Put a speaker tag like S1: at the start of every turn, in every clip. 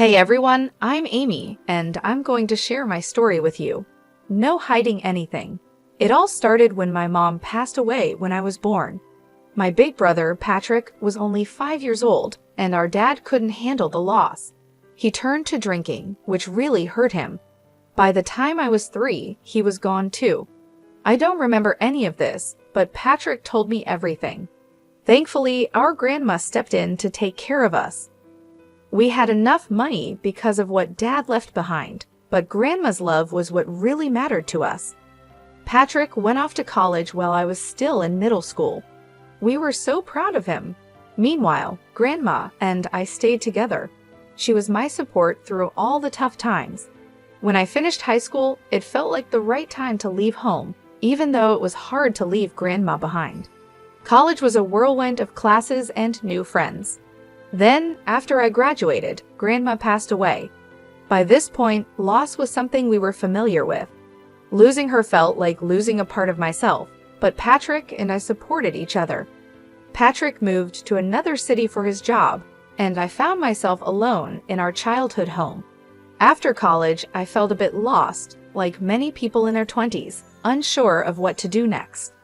S1: Hey everyone, I'm Amy, and I'm going to share my story with you. No hiding anything. It all started when my mom passed away when I was born. My big brother, Patrick, was only 5 years old, and our dad couldn't handle the loss. He turned to drinking, which really hurt him. By the time I was 3, he was gone too. I don't remember any of this, but Patrick told me everything. Thankfully, our grandma stepped in to take care of us. We had enough money because of what Dad left behind, but Grandma's love was what really mattered to us. Patrick went off to college while I was still in middle school. We were so proud of him. Meanwhile, Grandma and I stayed together. She was my support through all the tough times. When I finished high school, it felt like the right time to leave home, even though it was hard to leave Grandma behind. College was a whirlwind of classes and new friends. Then, after I graduated, Grandma passed away. By this point, loss was something we were familiar with. Losing her felt like losing a part of myself, but Patrick and I supported each other. Patrick moved to another city for his job, and I found myself alone in our childhood home. After college, I felt a bit lost, like many people in their 20s, unsure of what to do next.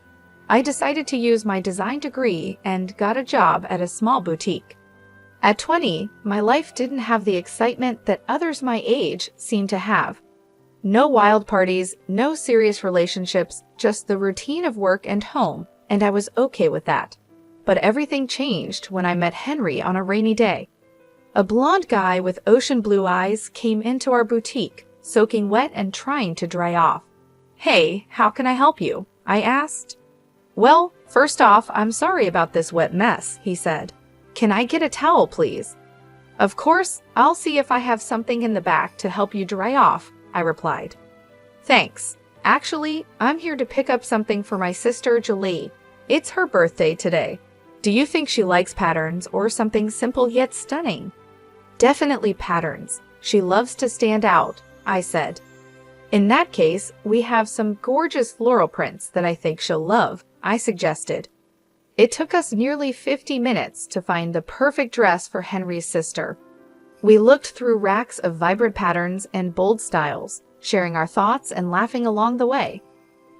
S1: I decided to use my design degree and got a job at a small boutique. At 20, my life didn't have the excitement that others my age seemed to have. No wild parties, no serious relationships, just the routine of work and home, and I was okay with that. But everything changed when I met Henry on a rainy day. A blonde guy with ocean blue eyes came into our boutique, soaking wet and trying to dry off. "Hey, how can I help you?" I asked. "Well, first off, I'm sorry about this wet mess," he said. "Can I get a towel, please?" "Of course, I'll see if I have something in the back to help you dry off," I replied. "Thanks. Actually, I'm here to pick up something for my sister, Julie. It's her birthday today. Do you think she likes patterns or something simple yet stunning?" "Definitely patterns. She loves to stand out," I said. "In that case, we have some gorgeous floral prints that I think she'll love," I suggested. It took us nearly 50 minutes to find the perfect dress for Henry's sister. We looked through racks of vibrant patterns and bold styles, sharing our thoughts and laughing along the way.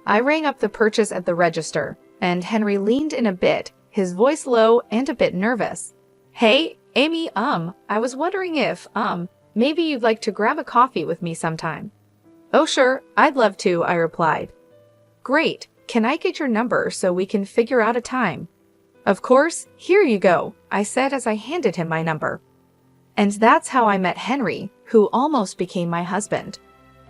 S1: I rang up the purchase at the register, and Henry leaned in a bit, his voice low and a bit nervous. "Hey, Amy, I was wondering if, maybe you'd like to grab a coffee with me sometime." "Oh sure, I'd love to," I replied. "Great. Can I get your number so we can figure out a time?" "Of course, here you go," I said as I handed him my number. And that's how I met Henry, who almost became my husband.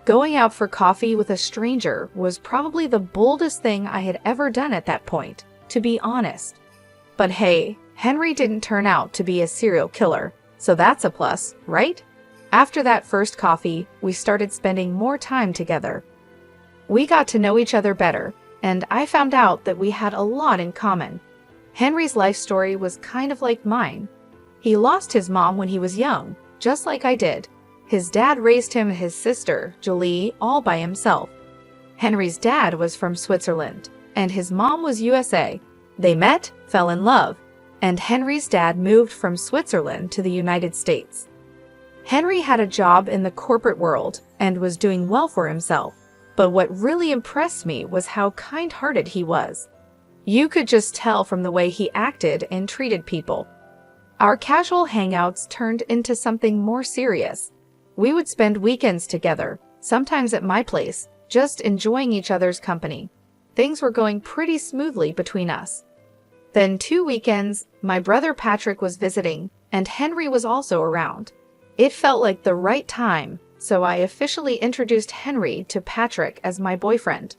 S1: Going out for coffee with a stranger was probably the boldest thing I had ever done at that point, to be honest. But hey, Henry didn't turn out to be a serial killer, so that's a plus, right? After that first coffee, we started spending more time together. We got to know each other better, and I found out that we had a lot in common. Henry's life story was kind of like mine. He lost his mom when he was young, just like I did. His dad raised him and his sister, Julie, all by himself. Henry's dad was from Switzerland, and his mom was USA. They met, fell in love, and Henry's dad moved from Switzerland to the United States. Henry had a job in the corporate world and was doing well for himself. But what really impressed me was how kind-hearted he was. You could just tell from the way he acted and treated people. Our casual hangouts turned into something more serious. We would spend weekends together, sometimes at my place, just enjoying each other's company. Things were going pretty smoothly between us. Then 2 weekends, my brother Patrick was visiting, and Henry was also around. It felt like the right time, so I officially introduced Henry to Patrick as my boyfriend.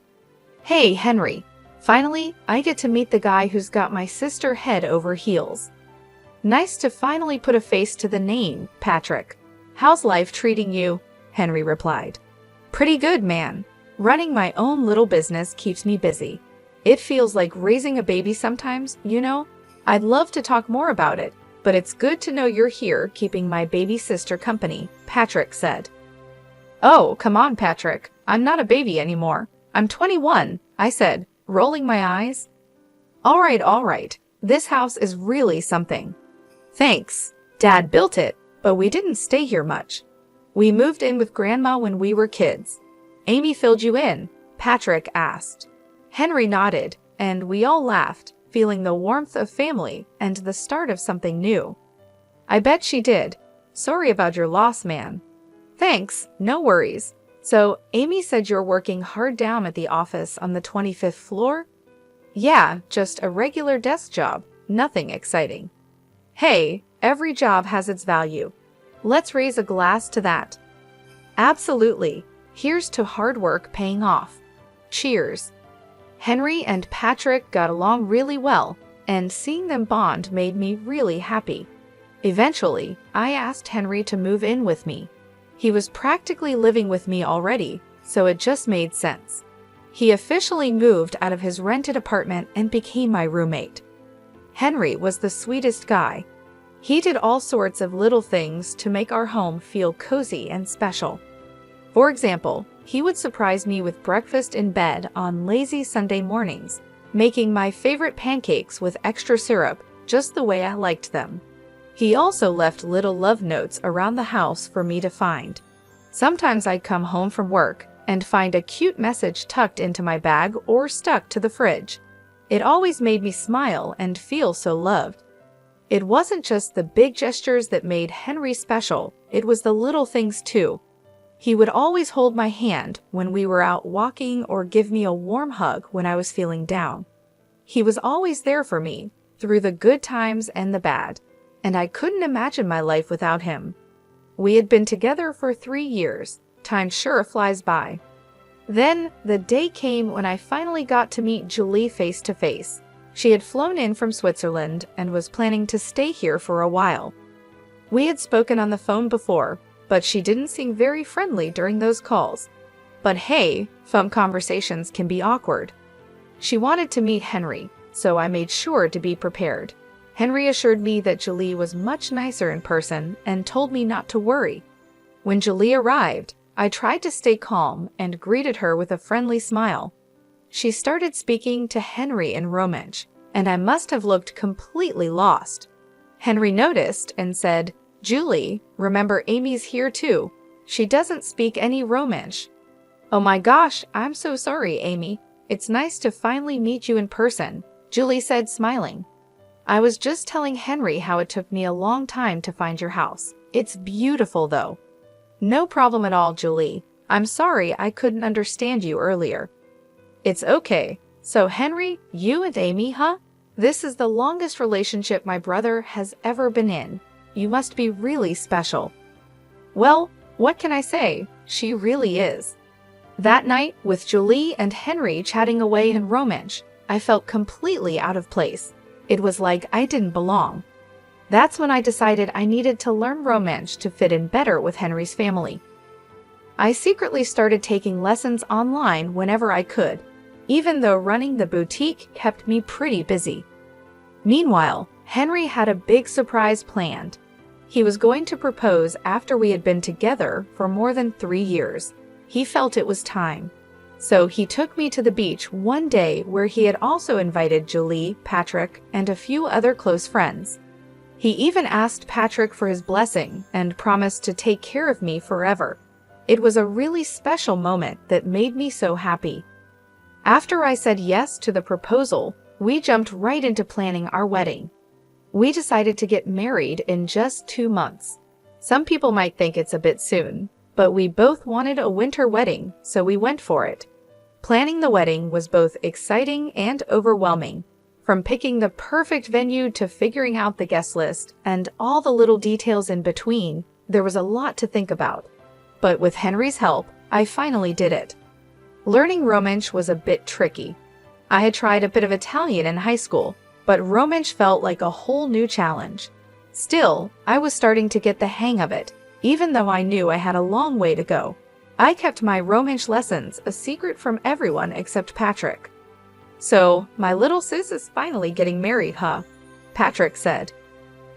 S1: "Hey, Henry. Finally, I get to meet the guy who's got my sister head over heels." "Nice to finally put a face to the name, Patrick. How's life treating you?" Henry replied. "Pretty good, man. Running my own little business keeps me busy. It feels like raising a baby sometimes, you know? I'd love to talk more about it, but it's good to know you're here keeping my baby sister company," Patrick said. "Oh, come on, Patrick. I'm not a baby anymore. I'm 21, I said, rolling my eyes. All right. This house is really something." "Thanks. Dad built it, but we didn't stay here much. We moved in with Grandma when we were kids. Amy filled you in, Patrick asked. Henry nodded, and we all laughed, feeling the warmth of family and the start of something new. I bet she did. Sorry about your loss, man. Thanks, no worries. So, Amy said you're working hard down at the office on the 25th floor? Yeah, just a regular desk job, nothing exciting. Hey, every job has its value. Let's raise a glass to that. Absolutely. Here's to hard work paying off. Cheers. Henry and Patrick got along really well, and seeing them bond made me really happy. Eventually, I asked Henry to move in with me. He was practically living with me already, so it just made sense. He officially moved out of his rented apartment and became my roommate. Henry was the sweetest guy. He did all sorts of little things to make our home feel cozy and special. For example, he would surprise me with breakfast in bed on lazy Sunday mornings, making my favorite pancakes with extra syrup just the way I liked them. He also left little love notes around the house for me to find. Sometimes I'd come home from work and find a cute message tucked into my bag or stuck to the fridge. It always made me smile and feel so loved. It wasn't just the big gestures that made Henry special, it was the little things too. He would always hold my hand when we were out walking or give me a warm hug when I was feeling down. He was always there for me, through the good times and the bad, and I couldn't imagine my life without him. We had been together for 3 years. Time sure flies by. Then, the day came when I finally got to meet Julie face to face. She had flown in from Switzerland and was planning to stay here for a while. We had spoken on the phone before, but she didn't seem very friendly during those calls. But hey, phone conversations can be awkward. She wanted to meet Henry, so I made sure to be prepared. Henry assured me that Julie was much nicer in person and told me not to worry. When Julie arrived, I tried to stay calm and greeted her with a friendly smile. She started speaking to Henry in Romansh, and I must have looked completely lost. Henry noticed and said, "Julie, remember Amy's here too. She doesn't speak any Romansh." "Oh my gosh, I'm so sorry, Amy. It's nice to finally meet you in person," Julie said, smiling. "I was just telling Henry how it took me a long time to find your house. It's beautiful though." "No problem at all, Julie. I'm sorry I couldn't understand you earlier." "It's okay. So Henry, you and Amy, huh? This is the longest relationship my brother has ever been in. You must be really special." "Well, what can I say? She really is." That night, with Julie and Henry chatting away in Romansh, I felt completely out of place. It was like I didn't belong. That's when I decided I needed to learn Romansh to fit in better with Henry's family. I secretly started taking lessons online whenever I could, even though running the boutique kept me pretty busy. Meanwhile, Henry had a big surprise planned. He was going to propose after we had been together for more than 3 years. He felt it was time. So he took me to the beach one day where he had also invited Julie, Patrick, and a few other close friends. He even asked Patrick for his blessing and promised to take care of me forever. It was a really special moment that made me so happy. After I said yes to the proposal, we jumped right into planning our wedding. We decided to get married in just 2 months. Some people might think it's a bit soon, but we both wanted a winter wedding, so we went for it. Planning the wedding was both exciting and overwhelming. From picking the perfect venue to figuring out the guest list and all the little details in between, there was a lot to think about. But with Henry's help, I finally did it. Learning Romansh was a bit tricky. I had tried a bit of Italian in high school, but Romansh felt like a whole new challenge. Still, I was starting to get the hang of it, even though I knew I had a long way to go. I kept my Romansh lessons a secret from everyone except Patrick. "So, my little sis is finally getting married, huh?" Patrick said.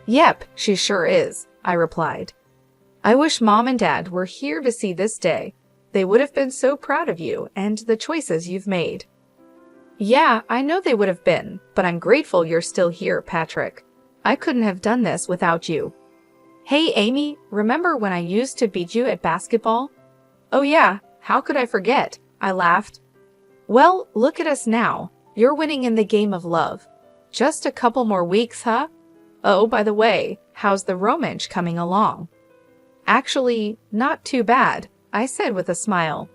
S1: "Yep, she sure is," I replied. "I wish Mom and Dad were here to see this day. They would have been so proud of you and the choices you've made." "Yeah, I know they would have been, but I'm grateful you're still here, Patrick. I couldn't have done this without you." Hey Amy, remember when I used to beat you at basketball? Oh yeah, how could I forget? I laughed. Well, look at us now. You're winning in the game of love. Just a couple more weeks, huh? Oh, by the way, how's the romance coming along? Actually, not too bad, I said with a smile.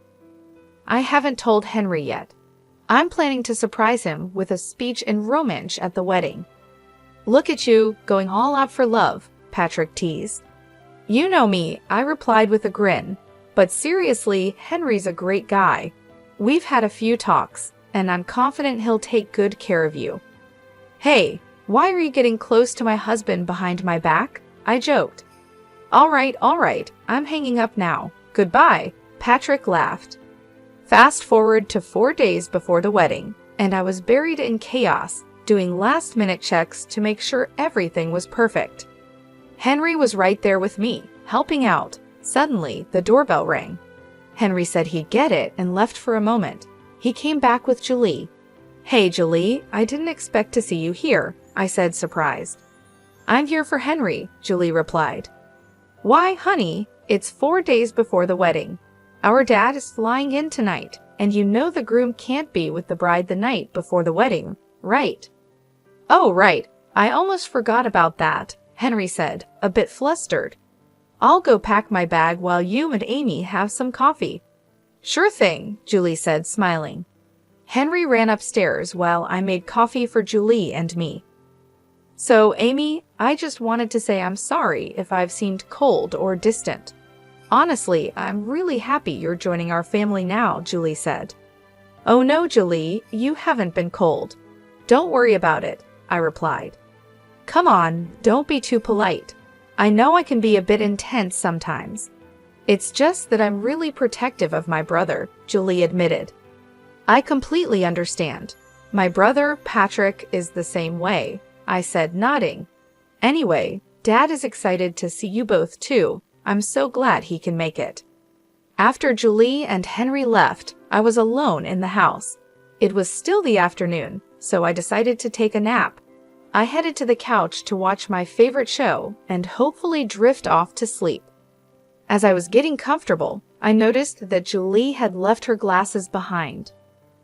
S1: I haven't told Henry yet. I'm planning to surprise him with a speech in romance at the wedding. Look at you, going all out for love, Patrick teased. You know me, I replied with a grin. But seriously, Henry's a great guy. We've had a few talks, and I'm confident he'll take good care of you. Hey, why are you getting close to my husband behind my back? I joked. All right, I'm hanging up now. Goodbye, Patrick laughed. Fast forward to 4 days before the wedding, and I was buried in chaos, doing last-minute checks to make sure everything was perfect. Henry was right there with me, helping out. Suddenly, the doorbell rang. Henry said he'd get it and left for a moment. He came back with Julie. Hey, Julie, I didn't expect to see you here, I said, surprised. I'm here for Henry, Julie replied. Why, honey, it's 4 days before the wedding. Our dad is flying in tonight, and you know the groom can't be with the bride the night before the wedding, right? Oh, right, I almost forgot about that, Henry said, a bit flustered. I'll go pack my bag while you and Amy have some coffee. Sure thing, Julie said, smiling. Henry ran upstairs while I made coffee for Julie and me. So, Amy, I just wanted to say I'm sorry if I've seemed cold or distant. Honestly, I'm really happy you're joining our family now, Julie said. Oh no, Julie, you haven't been cold. Don't worry about it, I replied. Come on, don't be too polite. I know I can be a bit intense sometimes. It's just that I'm really protective of my brother, Julie admitted. I completely understand. My brother, Patrick, is the same way, I said, nodding. Anyway, Dad is excited to see you both too. I'm so glad he can make it. After Julie and Henry left, I was alone in the house. It was still the afternoon, so I decided to take a nap. I headed to the couch to watch my favorite show and hopefully drift off to sleep. As I was getting comfortable, I noticed that Julie had left her glasses behind.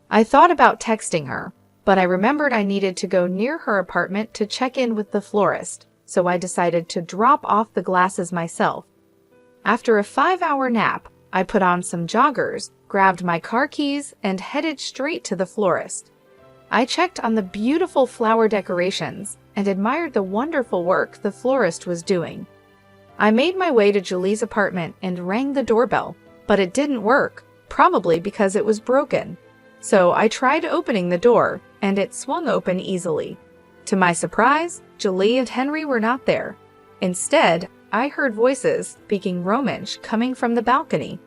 S1: I thought about texting her, but I remembered I needed to go near her apartment to check in with the florist, so I decided to drop off the glasses myself. After a 5-hour nap, I put on some joggers, grabbed my car keys, and headed straight to the florist. I checked on the beautiful flower decorations and admired the wonderful work the florist was doing. I made my way to Julie's apartment and rang the doorbell, but it didn't work, probably because it was broken. So I tried opening the door, and it swung open easily. To my surprise, Julie and Henry were not there. Instead, I heard voices speaking Romansh coming from the balcony.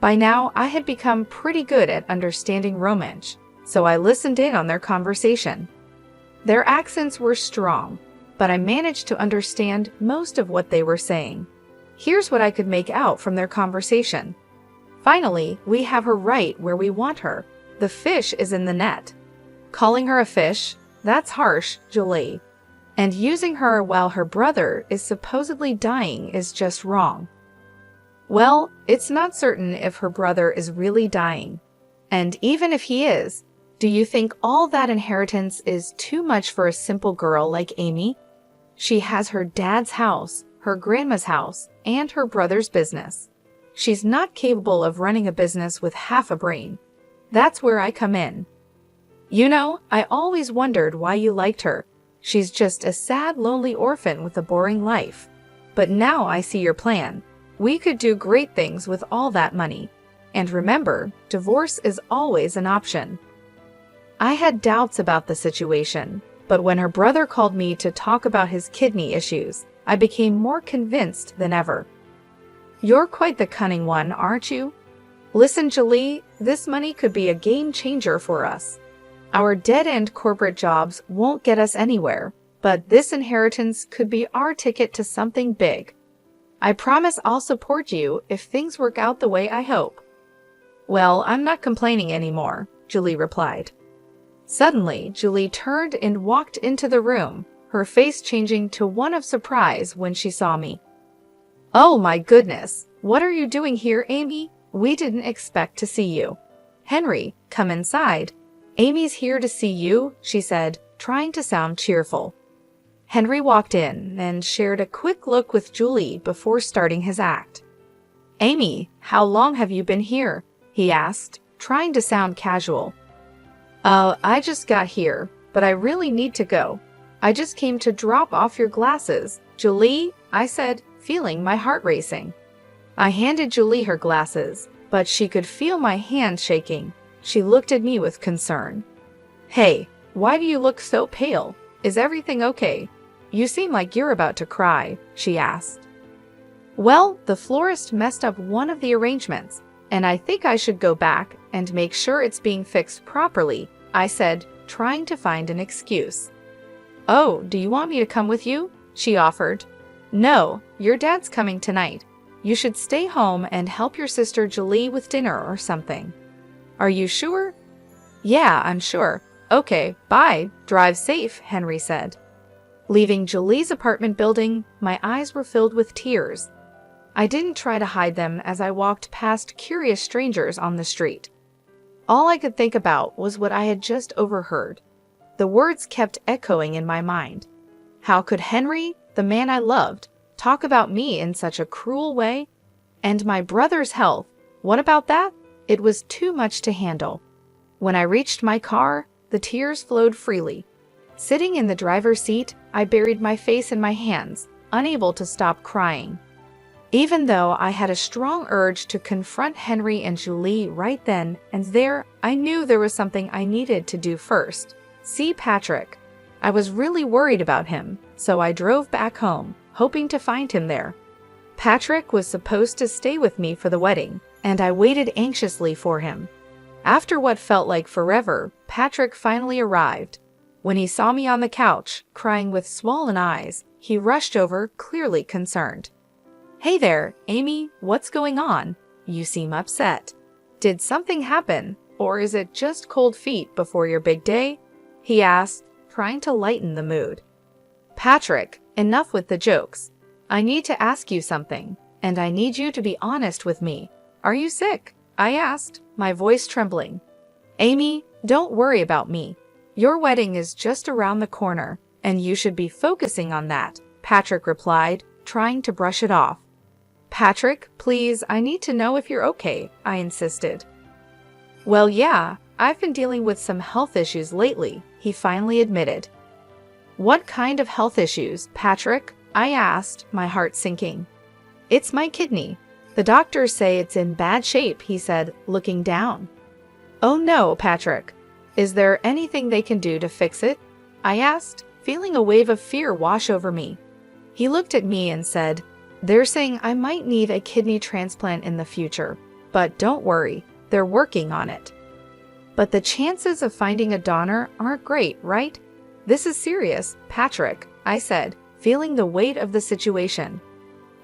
S1: By now, I had become pretty good at understanding Romansh, so I listened in on their conversation. Their accents were strong, but I managed to understand most of what they were saying. Here's what I could make out from their conversation. Finally, we have her right where we want her. The fish is in the net. Calling her a fish? That's harsh, Julie. And using her while her brother is supposedly dying is just wrong. Well, it's not certain if her brother is really dying. And even if he is, do you think all that inheritance is too much for a simple girl like Amy? She has her dad's house, her grandma's house, and her brother's business. She's not capable of running a business with half a brain. That's where I come in. You know, I always wondered why you liked her. She's just a sad, lonely orphan with a boring life. But now I see your plan. We could do great things with all that money. And remember, divorce is always an option. I had doubts about the situation, but when her brother called me to talk about his kidney issues, I became more convinced than ever. You're quite the cunning one, aren't you? Listen, Julie, this money could be a game changer for us. Our dead-end corporate jobs won't get us anywhere, but this inheritance could be our ticket to something big. I promise I'll support you if things work out the way I hope. Well, I'm not complaining anymore, Julie replied. Suddenly, Julie turned and walked into the room, her face changing to one of surprise when she saw me. Oh my goodness, what are you doing here, Amy? We didn't expect to see you. Henry, come inside. Amy's here to see you, she said, trying to sound cheerful. Henry walked in and shared a quick look with Julie before starting his act. Amy, how long have you been here? He asked, trying to sound casual. I just got here, but I really need to go. I just came to drop off your glasses, Julie, I said, feeling my heart racing. I handed Julie her glasses, but she could feel my hand shaking. She looked at me with concern. Hey, why do you look so pale? Is everything okay? You seem like you're about to cry, she asked. Well, the florist messed up one of the arrangements, and I think I should go back and make sure it's being fixed properly, I said, trying to find an excuse. Oh, do you want me to come with you? She offered. No, your dad's coming tonight. You should stay home and help your sister Julie with dinner or something. Are you sure? Yeah, I'm sure. Okay, bye. Drive safe, Henry said. Leaving Julie's apartment building, my eyes were filled with tears. I didn't try to hide them as I walked past curious strangers on the street. All I could think about was what I had just overheard. The words kept echoing in my mind. How could Henry, the man I loved, talk about me in such a cruel way? And my brother's health, what about that? It was too much to handle. When I reached my car, the tears flowed freely. Sitting in the driver's seat, I buried my face in my hands, unable to stop crying. Even though I had a strong urge to confront Henry and Julie right then and there, I knew there was something I needed to do first. See Patrick. I was really worried about him, so I drove back home, hoping to find him there. Patrick was supposed to stay with me for the wedding, and I waited anxiously for him. After what felt like forever, Patrick finally arrived. When he saw me on the couch, crying with swollen eyes, he rushed over, clearly concerned. Hey there, Amy, what's going on? You seem upset. Did something happen, or is it just cold feet before your big day? He asked, trying to lighten the mood. Patrick, enough with the jokes. I need to ask you something, and I need you to be honest with me. Are you sick? I asked, my voice trembling. Amy, don't worry about me. Your wedding is just around the corner, and you should be focusing on that, Patrick replied, trying to brush it off. Patrick, please, I need to know if you're okay, I insisted. Well, yeah, I've been dealing with some health issues lately, he finally admitted. What kind of health issues, Patrick? I asked, my heart sinking. It's my kidney. The doctors say it's in bad shape, he said, looking down. Oh no, Patrick. Is there anything they can do to fix it? I asked, feeling a wave of fear wash over me. He looked at me and said, They're saying I might need a kidney transplant in the future, but don't worry, they're working on it. But the chances of finding a donor aren't great, right? This is serious, Patrick, I said, feeling the weight of the situation.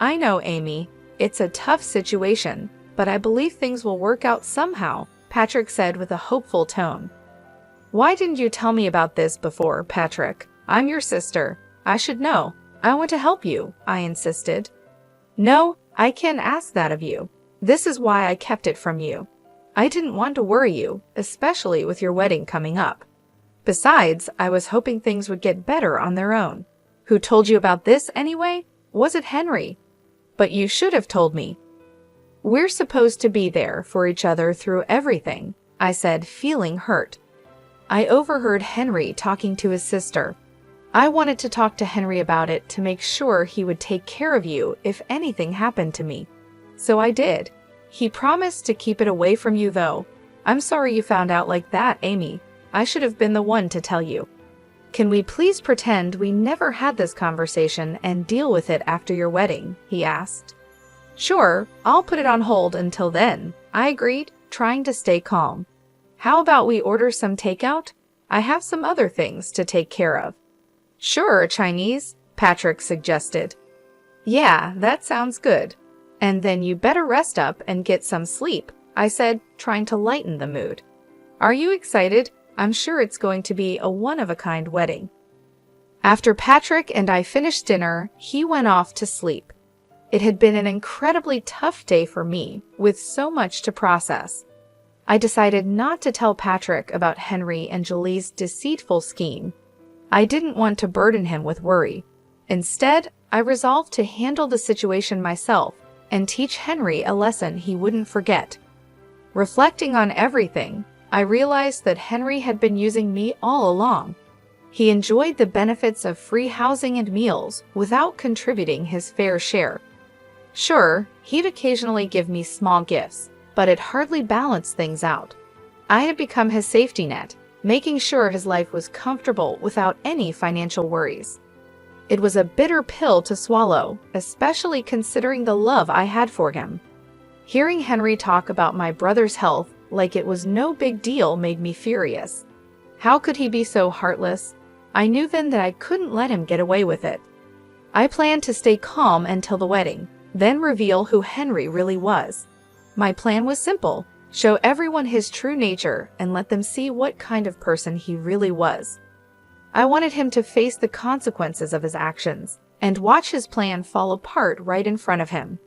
S1: I know, Amy, it's a tough situation, but I believe things will work out somehow, Patrick said with a hopeful tone. Why didn't you tell me about this before, Patrick? I'm your sister. I should know. I want to help you, I insisted. No, I can't ask that of you. This is why I kept it from you. I didn't want to worry you, especially with your wedding coming up. Besides, I was hoping things would get better on their own. Who told you about this anyway? Was it Henry? But you should have told me. We're supposed to be there for each other through everything, I said, feeling hurt. I overheard Henry talking to his sister. I wanted to talk to Henry about it to make sure he would take care of you if anything happened to me. So I did. He promised to keep it away from you though. I'm sorry you found out like that, Amy. I should have been the one to tell you. Can we please pretend we never had this conversation and deal with it after your wedding? He asked. Sure, I'll put it on hold until then, I agreed, trying to stay calm. How about we order some takeout? I have some other things to take care of. Sure, Chinese, Patrick suggested. Yeah, that sounds good. And then you better rest up and get some sleep, I said, trying to lighten the mood. Are you excited? I'm sure it's going to be a one-of-a-kind wedding. After Patrick and I finished dinner, he went off to sleep. It had been an incredibly tough day for me, with so much to process. I decided not to tell Patrick about Henry and Julie's deceitful scheme. I didn't want to burden him with worry. Instead, I resolved to handle the situation myself and teach Henry a lesson he wouldn't forget. Reflecting on everything, I realized that Henry had been using me all along. He enjoyed the benefits of free housing and meals without contributing his fair share. Sure, he'd occasionally give me small gifts, but it hardly balanced things out. I had become his safety net, making sure his life was comfortable without any financial worries. It was a bitter pill to swallow, especially considering the love I had for him. Hearing Henry talk about my brother's health like it was no big deal made me furious. How could he be so heartless? I knew then that I couldn't let him get away with it. I planned to stay calm until the wedding, then reveal who Henry really was. My plan was simple: show everyone his true nature and let them see what kind of person he really was. I wanted him to face the consequences of his actions and watch his plan fall apart right in front of him.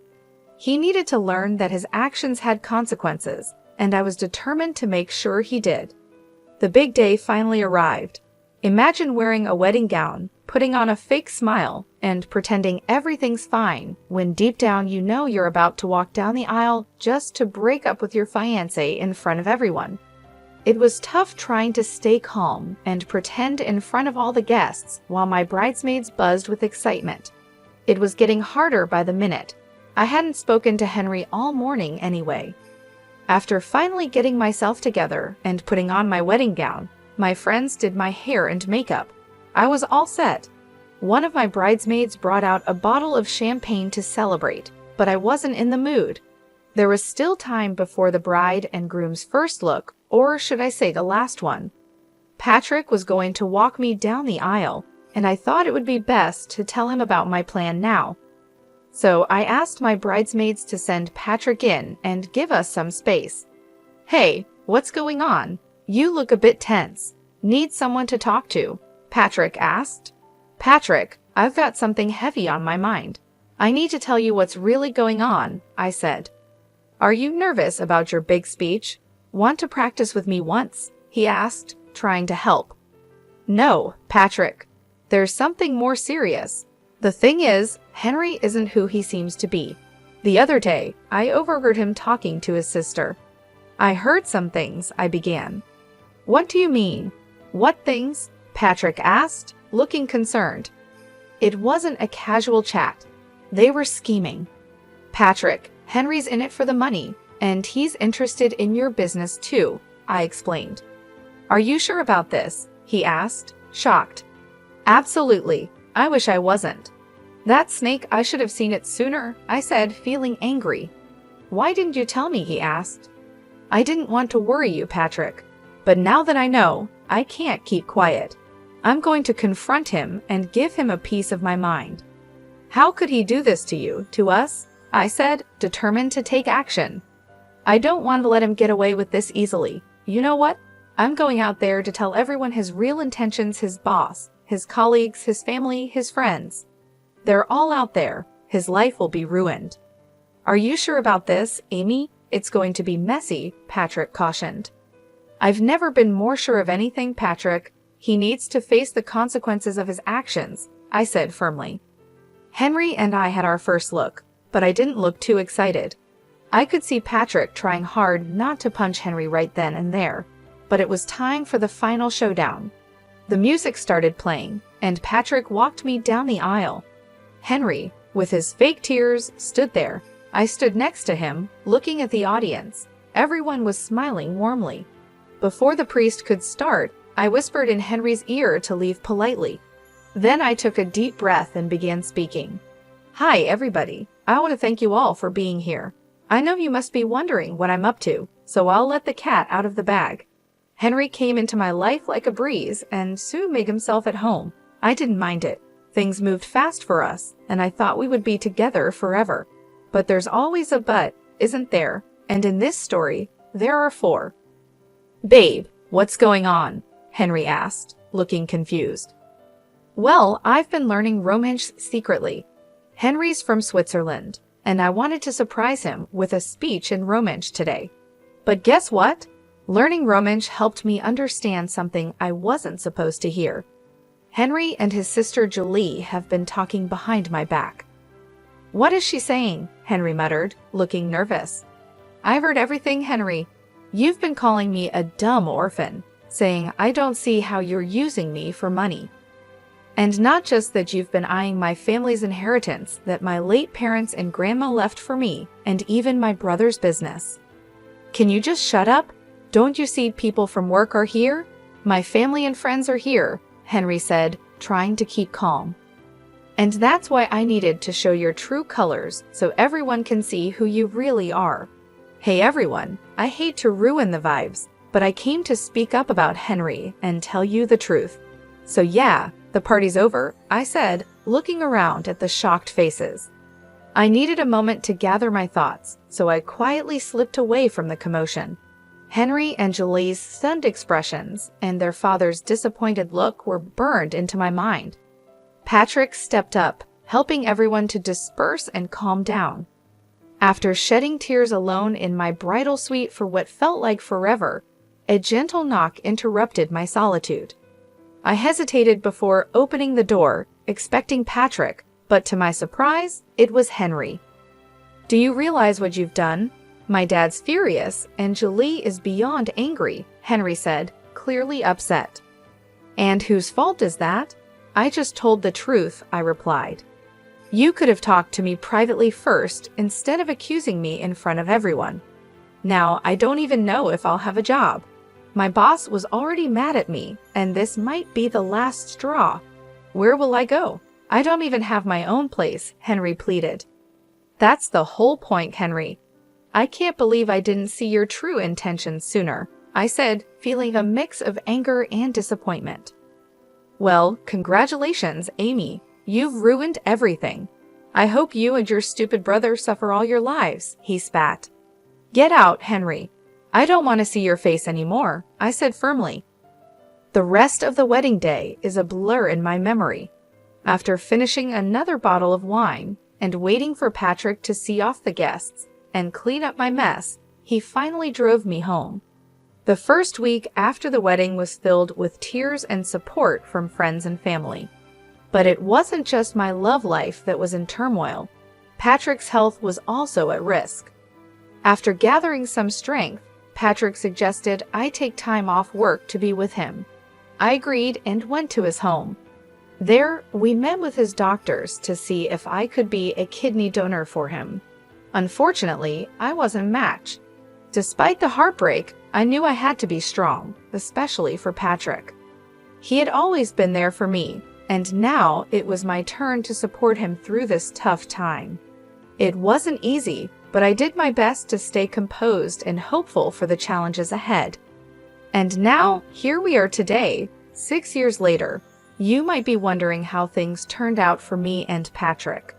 S1: He needed to learn that his actions had consequences, and I was determined to make sure he did. The big day finally arrived. Imagine wearing a wedding gown, putting on a fake smile, and pretending everything's fine when deep down you know you're about to walk down the aisle just to break up with your fiancé in front of everyone. It was tough trying to stay calm and pretend in front of all the guests while my bridesmaids buzzed with excitement. It was getting harder by the minute. I hadn't spoken to Henry all morning anyway. After finally getting myself together and putting on my wedding gown, my friends did my hair and makeup. I was all set. One of my bridesmaids brought out a bottle of champagne to celebrate, but I wasn't in the mood. There was still time before the bride and groom's first look, or should I say the last one. Patrick was going to walk me down the aisle, and I thought it would be best to tell him about my plan now. So I asked my bridesmaids to send Patrick in and give us some space. "Hey, what's going on? You look a bit tense. Need someone to talk to?" Patrick asked. "Patrick, I've got something heavy on my mind. I need to tell you what's really going on," I said. "Are you nervous about your big speech? Want to practice with me once?" he asked, trying to help. "No, Patrick. There's something more serious. The thing is, Henry isn't who he seems to be. The other day, I overheard him talking to his sister." "I heard some things," I began. "What do you mean? What things?" Patrick asked, looking concerned. It wasn't a casual chat. They were scheming. "Patrick, Henry's in it for the money, and he's interested in your business too," I explained. "Are you sure about this?" he asked, shocked. "Absolutely. I wish I wasn't." "That snake, I should have seen it sooner," I said, feeling angry. "Why didn't you tell me?" he asked. "I didn't want to worry you, Patrick. But now that I know, I can't keep quiet. I'm going to confront him and give him a piece of my mind." "How could he do this to you, to us?" I said, determined to take action. "I don't want to let him get away with this easily. You know what? I'm going out there to tell everyone his real intentions, his boss, his colleagues, his family, his friends. They're all out there. His life will be ruined." "Are you sure about this, Amy? It's going to be messy," Patrick cautioned. "I've never been more sure of anything, Patrick. He needs to face the consequences of his actions," I said firmly. Henry and I had our first look, but I didn't look too excited. I could see Patrick trying hard not to punch Henry right then and there, but it was time for the final showdown. The music started playing, and Patrick walked me down the aisle. Henry, with his fake tears, stood there. I stood next to him, looking at the audience. Everyone was smiling warmly. Before the priest could start, I whispered in Henry's ear to leave politely. Then I took a deep breath and began speaking. "Hi, everybody. I want to thank you all for being here. I know you must be wondering what I'm up to, so I'll let the cat out of the bag." Henry came into my life like a breeze and soon made himself at home. I didn't mind it. Things moved fast for us, and I thought we would be together forever. But there's always a but, isn't there? And in this story, there are 4. "Babe, what's going on?" Henry asked, looking confused. "Well, I've been learning romance secretly." Henry's from Switzerland, and I wanted to surprise him with a speech in Romansh today. But guess what? Learning Romansh helped me understand something I wasn't supposed to hear. Henry and his sister Julie have been talking behind my back. What is she saying? Henry muttered, looking nervous. I've heard everything, Henry. You've been calling me a dumb orphan, saying I don't see how you're using me for money. And not just that, you've been eyeing my family's inheritance that my late parents and grandma left for me, and even my brother's business. Can you just shut up? Don't you see people from work are here? My family and friends are here, Henry said, trying to keep calm. And that's why I needed to show your true colors so everyone can see who you really are. Hey everyone, I hate to ruin the vibes, but I came to speak up about Henry and tell you the truth. So yeah, the party's over, I said, looking around at the shocked faces. I needed a moment to gather my thoughts, so I quietly slipped away from the commotion. Henry and Julie's stunned expressions and their father's disappointed look were burned into my mind. Patrick stepped up, helping everyone to disperse and calm down. After shedding tears alone in my bridal suite for what felt like forever, a gentle knock interrupted my solitude. I hesitated before opening the door, expecting Patrick, but to my surprise, it was Henry. Do you realize what you've done? My dad's furious, and Julie is beyond angry, Henry said, clearly upset. And whose fault is that? I just told the truth, I replied. You could have talked to me privately first instead of accusing me in front of everyone. Now, I don't even know if I'll have a job. My boss was already mad at me, and this might be the last straw. Where will I go? I don't even have my own place, Henry pleaded. That's the whole point, Henry. I can't believe I didn't see your true intentions sooner, I said, feeling a mix of anger and disappointment. Well, congratulations, Amy. You've ruined everything. I hope you and your stupid brother suffer all your lives, he spat. Get out, Henry. I don't want to see your face anymore, I said firmly. The rest of the wedding day is a blur in my memory. After finishing another bottle of wine and waiting for Patrick to see off the guests and clean up my mess, he finally drove me home. The first week after the wedding was filled with tears and support from friends and family. But it wasn't just my love life that was in turmoil. Patrick's health was also at risk. After gathering some strength, Patrick suggested I take time off work to be with him. I agreed and went to his home. There, we met with his doctors to see if I could be a kidney donor for him. Unfortunately, I wasn't a match. Despite the heartbreak, I knew I had to be strong, especially for Patrick. He had always been there for me, and now it was my turn to support him through this tough time. It wasn't easy, but I did my best to stay composed and hopeful for the challenges ahead. And now, here we are today, 6 years later. You might be wondering how things turned out for me and Patrick.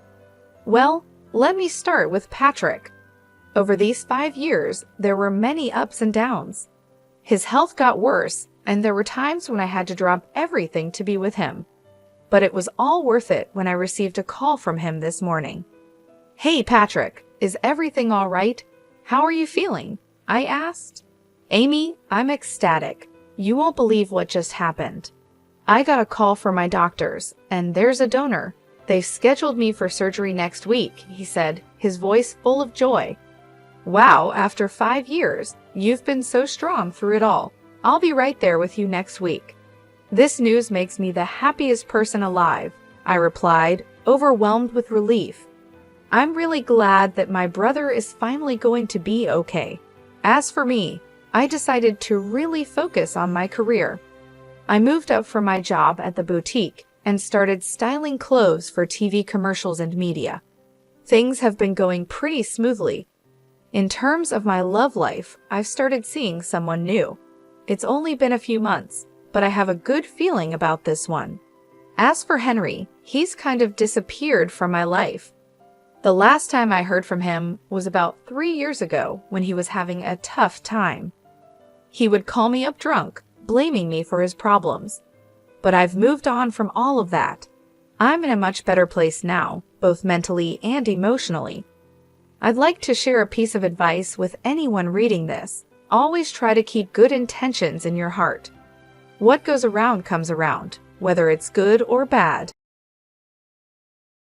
S1: Well, let me start with Patrick. Over these 5 years, there were many ups and downs. His health got worse, and there were times when I had to drop everything to be with him. But it was all worth it when I received a call from him this morning. Hey, Patrick, is everything all right? How are you feeling? I asked. Amy, I'm ecstatic. You won't believe what just happened. I got a call from my doctors, and there's a donor. They've scheduled me for surgery next week, he said, his voice full of joy. Wow, after 5 years, you've been so strong through it all. I'll be right there with you next week. This news makes me the happiest person alive, I replied, overwhelmed with relief. I'm really glad that my brother is finally going to be okay. As for me, I decided to really focus on my career. I moved up from my job at the boutique and started styling clothes for TV commercials and media. Things have been going pretty smoothly. In terms of my love life, I've started seeing someone new. It's only been a few months, but I have a good feeling about this one. As for Henry, he's kind of disappeared from my life. The last time I heard from him was about 3 years ago when he was having a tough time. He would call me up drunk, blaming me for his problems. But I've moved on from all of that. I'm in a much better place now, both mentally and emotionally. I'd like to share a piece of advice with anyone reading this. Always try to keep good intentions in your heart. What goes around comes around, whether it's good or bad.